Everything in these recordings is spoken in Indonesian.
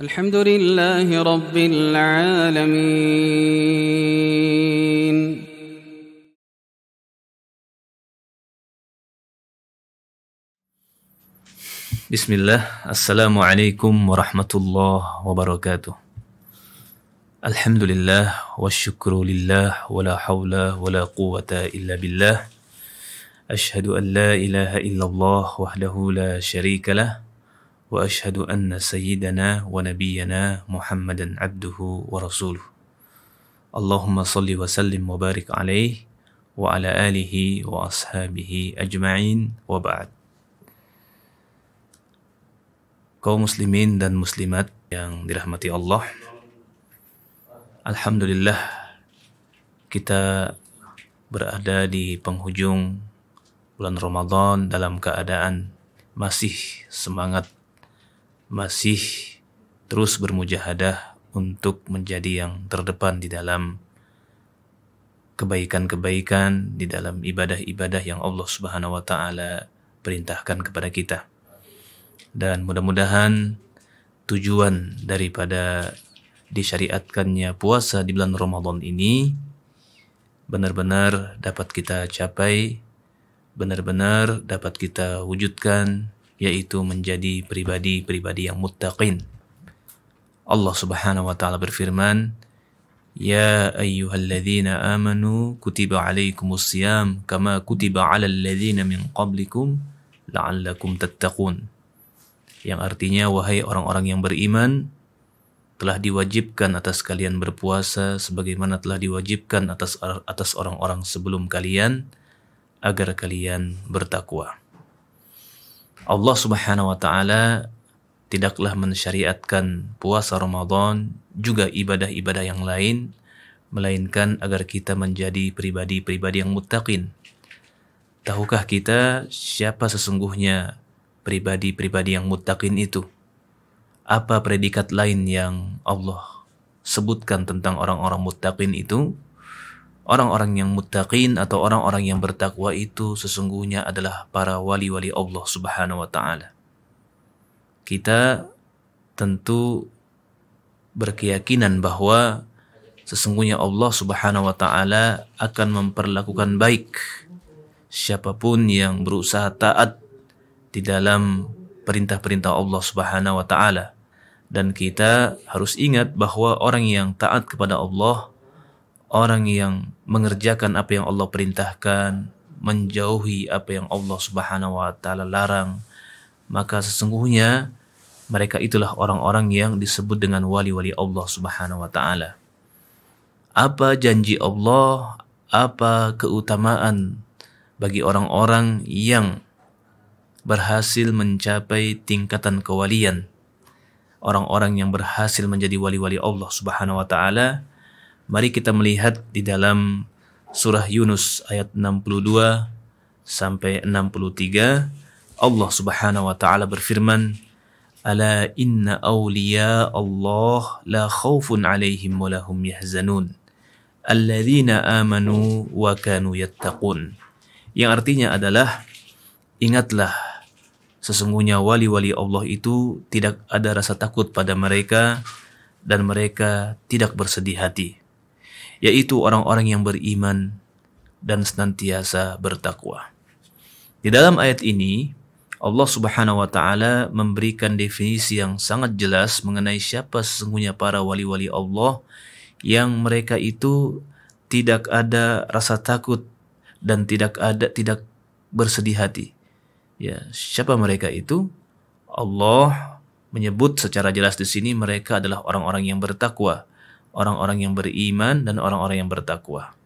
الحمد لله رب العالمين. Bismillah, Assalamualaikum warahmatullahi wabarakatuh. Alhamdulillah, wa syukru lillah, wa la hawla wa la quwata illa billah. Ashhadu an la ilaha illallah wahdahu la syarika lah. Wa ashhadu anna sayyidana wa nabiyyana Muhammadan abduhu wa rasuluh. Allahumma salli wa sallim wa barik alaihi wa ala alihi wa ashabihi ajma'in wa ba'd. Kaum muslimin dan muslimat yang dirahmati Allah, alhamdulillah kita berada di penghujung bulan Ramadan dalam keadaan masih semangat, masih terus bermujahadah untuk menjadi yang terdepan di dalam kebaikan-kebaikan, di dalam ibadah-ibadah yang Allah Subhanahu wa taala perintahkan kepada kita. Dan mudah-mudahan tujuan daripada disyariatkannya puasa di bulan Ramadan ini benar-benar dapat kita capai, benar-benar dapat kita wujudkan, yaitu menjadi pribadi-pribadi yang muttaqin. Allah Subhanahu wa taala berfirman, "Ya ayyuhalladzina amanu kutiba alaikumusiyam kama kutiba 'alal ladzina min qablikum la'allakum tattaqun." Yang artinya, wahai orang-orang yang beriman, telah diwajibkan atas kalian berpuasa sebagaimana telah diwajibkan atas orang-orang sebelum kalian agar kalian bertakwa. Allah Subhanahu wa taala tidaklah mensyariatkan puasa Ramadan juga ibadah-ibadah yang lain melainkan agar kita menjadi pribadi-pribadi yang muttaqin. Tahukah kita siapa sesungguhnya pribadi-pribadi yang muttaqin itu? Apa predikat lain yang Allah sebutkan tentang orang-orang muttaqin itu? Orang-orang yang muttaqin atau orang-orang yang bertakwa itu sesungguhnya adalah para wali-wali Allah Subhanahu wa taala. Kita tentu berkeyakinan bahwa sesungguhnya Allah Subhanahu wa taala akan memperlakukan baik siapapun yang berusaha taat di dalam perintah-perintah Allah Subhanahu wa taala. Dan kita harus ingat bahwa orang yang taat kepada Allah, orang yang mengerjakan apa yang Allah perintahkan, menjauhi apa yang Allah Subhanahu wa taala larang, maka sesungguhnya mereka itulah orang-orang yang disebut dengan wali-wali Allah Subhanahu wa taala. Apa janji Allah, apa keutamaan bagi orang-orang yang berhasil mencapai tingkatan kewalian, orang-orang yang berhasil menjadi wali-wali Allah Subhanahu wa taala. Mari kita melihat di dalam surah Yunus ayat 62 sampai 63. Allah Subhanahu wa taala berfirman, "Ala inna awliya Allah la khaufun 'alaihim wa lahum yahzanun. Alladzina amanu wa kanu yattaqun." Yang artinya adalah, ingatlah, sesungguhnya wali-wali Allah itu tidak ada rasa takut pada mereka dan mereka tidak bersedih hati, yaitu orang-orang yang beriman dan senantiasa bertakwa. Di dalam ayat ini Allah Subhanahu wa taala memberikan definisi yang sangat jelas mengenai siapa sesungguhnya para wali-wali Allah yang mereka itu tidak ada rasa takut dan tidak bersedih hati. Ya, siapa mereka itu? Allah menyebut secara jelas di sini mereka adalah orang-orang yang bertakwa, orang-orang yang beriman dan orang-orang yang bertakwa.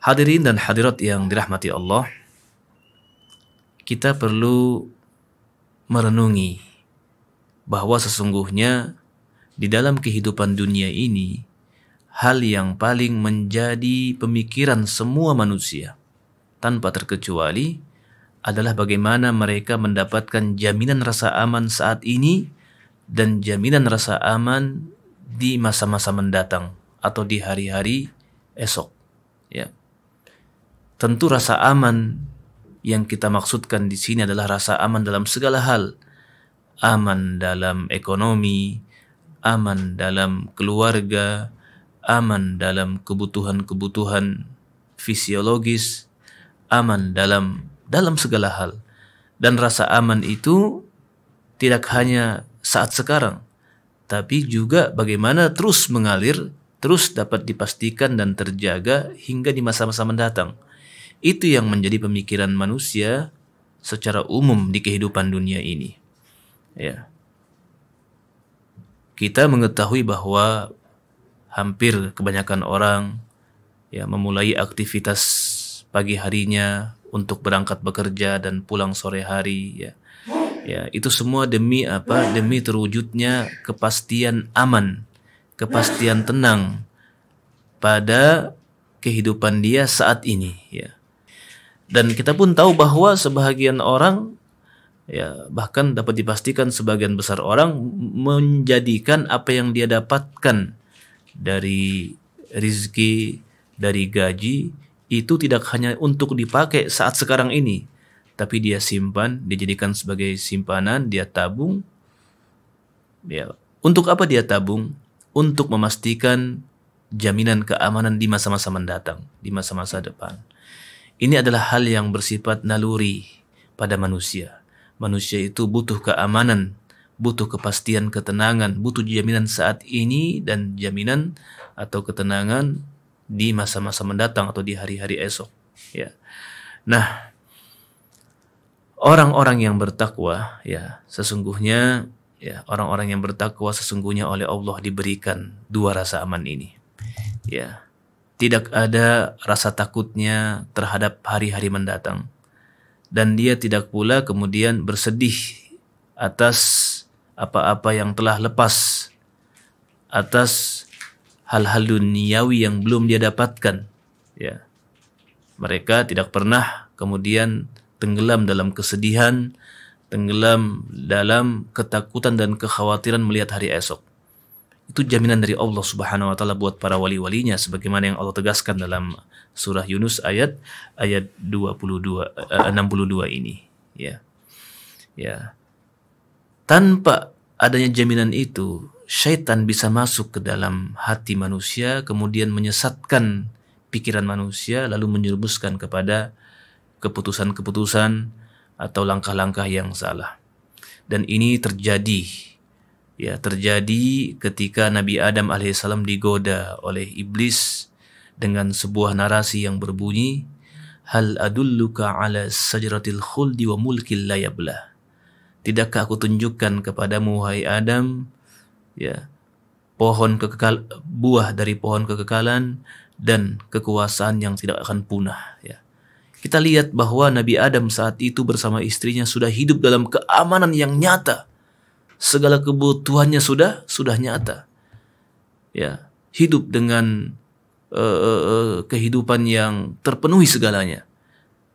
Hadirin dan hadirat yang dirahmati Allah, kita perlu merenungi bahwa sesungguhnya di dalam kehidupan dunia ini, hal yang paling menjadi pemikiran semua manusia tanpa terkecuali adalah bagaimana mereka mendapatkan jaminan rasa aman saat ini dan jaminan rasa aman di masa-masa mendatang atau di hari-hari esok. Ya. Tentu rasa aman yang kita maksudkan di sini adalah rasa aman dalam segala hal. Aman dalam ekonomi, aman dalam keluarga, aman dalam kebutuhan-kebutuhan fisiologis, aman dalam segala hal. Dan rasa aman itu tidak hanya saat sekarang, tapi juga bagaimana terus mengalir, terus dapat dipastikan dan terjaga hingga di masa-masa mendatang. Itu yang menjadi pemikiran manusia secara umum di kehidupan dunia ini. Ya. Kita mengetahui bahwa hampir kebanyakan orang ya memulai aktivitas pagi harinya untuk berangkat bekerja dan pulang sore hari ya. Ya, itu semua demi apa? Demi terwujudnya kepastian aman, kepastian tenang pada kehidupan dia saat ini ya. Dan kita pun tahu bahwa sebahagian orang ya bahkan dapat dipastikan sebagian besar orang menjadikan apa yang dia dapatkan dari rizki, dari gaji itu tidak hanya untuk dipakai saat sekarang ini, tapi dia simpan, dijadikan sebagai simpanan, dia tabung. Ya, untuk apa dia tabung? Untuk memastikan jaminan keamanan di masa-masa mendatang, di masa-masa depan. Ini adalah hal yang bersifat naluri pada manusia. Manusia itu butuh keamanan, butuh kepastian, ketenangan, butuh jaminan saat ini dan jaminan atau ketenangan di masa-masa mendatang atau di hari-hari esok. Ya. Nah, orang-orang yang bertakwa, ya sesungguhnya, ya orang-orang yang bertakwa sesungguhnya oleh Allah diberikan dua rasa aman ini. Ya, tidak ada rasa takutnya terhadap hari-hari mendatang. Dan dia tidak pula kemudian bersedih atas apa-apa yang telah lepas, atas hal-hal duniawi yang belum dia dapatkan. Ya. Mereka tidak pernah kemudian tenggelam dalam kesedihan, tenggelam dalam ketakutan dan kekhawatiran melihat hari esok. Itu jaminan dari Allah Subhanahu wa taala buat para wali-walinya sebagaimana yang Allah tegaskan dalam surah Yunus ayat 62 ini, ya. Ya. Tanpa adanya jaminan itu, syaitan bisa masuk ke dalam hati manusia kemudian menyesatkan pikiran manusia lalu menjerumuskan kepada keputusan-keputusan atau langkah-langkah yang salah. Dan ini terjadi ketika Nabi Adam alaihissalam digoda oleh iblis dengan sebuah narasi yang berbunyi, hal adulluka ala sajratil khuldi wa mulkil la yablah. Tidakkah aku tunjukkan kepadamu wahai Adam ya buah dari pohon kekekalan dan kekuasaan yang tidak akan punah ya. Kita lihat bahwa Nabi Adam saat itu bersama istrinya sudah hidup dalam keamanan yang nyata. Segala kebutuhannya sudah nyata. Ya, hidup dengan kehidupan yang terpenuhi segalanya.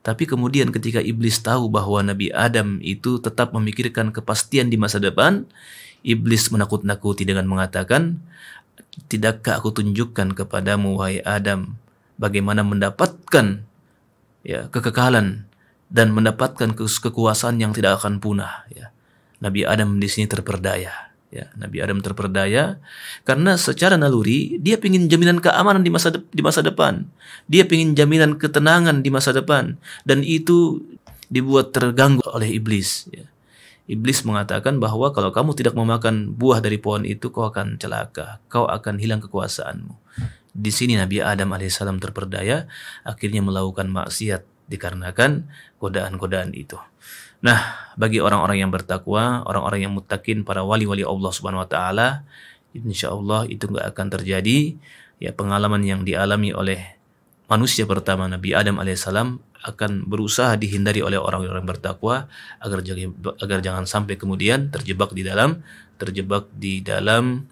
Tapi kemudian ketika iblis tahu bahwa Nabi Adam itu tetap memikirkan kepastian di masa depan, iblis menakut-nakuti dengan mengatakan, tidakkah aku tunjukkan kepadamu wahai Adam bagaimana mendapatkan ya kekekalan dan mendapatkan kekuasaan yang tidak akan punah ya. Nabi Adam di sini terperdaya ya. Nabi Adam terperdaya karena secara naluri dia ingin jaminan keamanan di masa depan. Dia ingin jaminan ketenangan di masa depan dan itu dibuat terganggu oleh iblis ya. Iblis mengatakan bahwa kalau kamu tidak memakan buah dari pohon itu kau akan celaka, kau akan hilang kekuasaanmu. Di sini Nabi Adam alaihissalam terperdaya, akhirnya melakukan maksiat dikarenakan godaan-godaan itu. Nah, bagi orang-orang yang bertakwa, orang-orang yang muttaqin, para wali-wali Allah Subhanahu wa taala, insyaallah itu enggak akan terjadi. Ya, pengalaman yang dialami oleh manusia pertama Nabi Adam alaihissalam akan berusaha dihindari oleh orang-orang bertakwa agar jangan sampai kemudian terjebak di dalam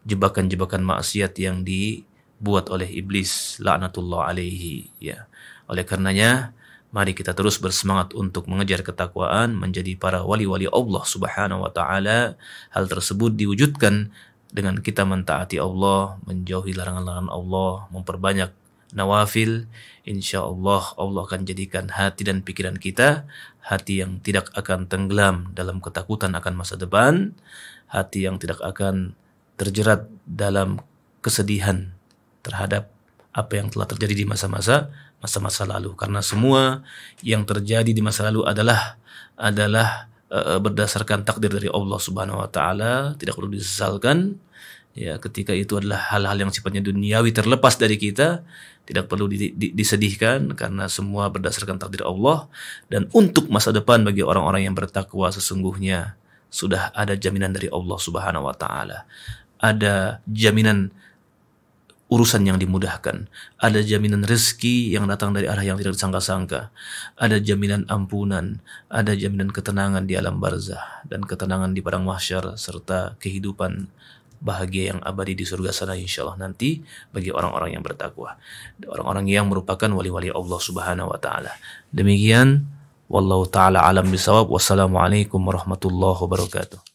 jebakan-jebakan maksiat yang dibuat oleh iblis laknatullah alaihi ya. Oleh karenanya mari kita terus bersemangat untuk mengejar ketakwaan, menjadi para wali-wali Allah Subhanahu wa taala. Hal tersebut diwujudkan dengan kita mentaati Allah, menjauhi larangan-larangan Allah, memperbanyak nawafil. Insyaallah Allah akan jadikan hati dan pikiran kita hati yang tidak akan tenggelam dalam ketakutan akan masa depan, hati yang tidak akan terjerat dalam kesedihan terhadap apa yang telah terjadi di masa-masa lalu, karena semua yang terjadi di masa lalu adalah berdasarkan takdir dari Allah Subhanahu wa taala, tidak perlu disesalkan. Ya, ketika itu adalah hal-hal yang sifatnya duniawi terlepas dari kita, tidak perlu disedihkan karena semua berdasarkan takdir Allah. Dan untuk masa depan bagi orang-orang yang bertakwa, sesungguhnya sudah ada jaminan dari Allah Subhanahu wa taala. Ada jaminan urusan yang dimudahkan, ada jaminan rezeki yang datang dari arah yang tidak disangka-sangka, ada jaminan ampunan, ada jaminan ketenangan di alam barzah dan ketenangan di padang mahsyar, serta kehidupan bahagia yang abadi di surga sana insyaallah nanti bagi orang-orang yang bertakwa, orang-orang yang merupakan wali-wali Allah Subhanahu wa taala. Demikian, wallahu taala alam bisawab. Wassalamualaikum warahmatullahi wabarakatuh.